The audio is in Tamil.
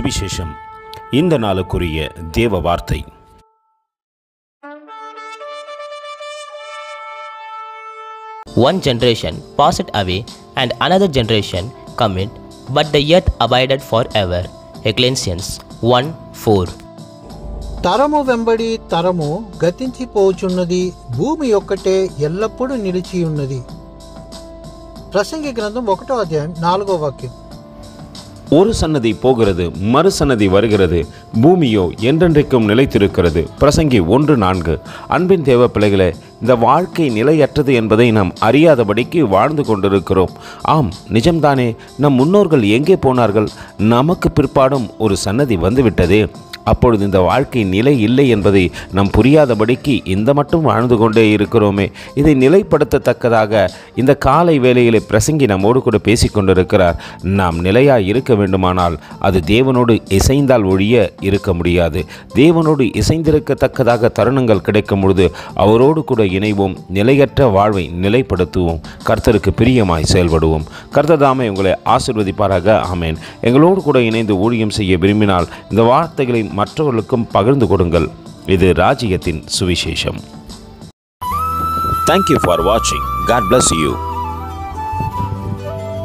சுவிசேஷம். இந்த நாளுக்குரிய தேவ வார்த்தை. One generation passed away, and another generation cometh, but the earth abided forever. Ecclesiastes 1:4. తరము వెంబడి తరము గతించిపోచున్నది, భూమి ఒక్కటే ఎల్లప్పుడూ నిలిచియున్నది. ప్రసంగి గ్రంథం 1వ అధ్యాయం 4వ వాక్యం. ஒரு சன்னதி போகிறது, மறு சன்னதி வருகிறது, பூமியோ என்றென்றைக்கும் நிலைத்திருக்கிறது. பிரசங்கி 1:4. அன்பின் தேவ பிள்ளைகளே, இந்த வாழ்க்கை நிலையற்றது என்பதை நாம் அறியாதபடிக்கு வாழ்ந்து கொண்டிருக்கிறோம். ஆம், நிஜம்தானே. நம் முன்னோர்கள் எங்கே போனார்கள்? நமக்கு பிற்பாடும் ஒரு சன்னதி வந்துவிட்டதே. அப்பொழுது இந்த வாழ்க்கை நிலை இல்லை என்பதை நாம் புரியாதபடிக்கு இந்த மட்டும் வாழ்ந்து கொண்டே இருக்கிறோமே. இதை நிலைப்படுத்தத்தக்கதாக இந்த காலை வேளையிலே பிரசங்கி நம்மோடு கூட பேசிக்கொண்டிருக்கிறார். நாம் நிலையாக இருக்க வேண்டுமானால் அது தேவனோடு இசைந்தால் ஒழிய இருக்க முடியாது. தேவனோடு இசைந்திருக்கத்தக்கதாக தருணங்கள் கிடைக்கும் பொழுது அவரோடு கூட இணைவோம். நிலையற்ற வாழ்வை நிலைப்படுத்துவோம். கர்த்தருக்கு பிரியமாய் செயல்படுவோம். கர்த்தர் தாமே உங்களை ஆசீர்வதிப்பாராக. ஆமேன். எங்களோடு கூட இணைந்து ஊழியம் செய்ய விரும்பினால் இந்த வார்த்தைகளை மற்றவர்களுக்கும் பகிர்ந்து கொடுங்கள். இது ராஜ்யத்தின் சுவிசேஷம். Thank you for watching. God bless you.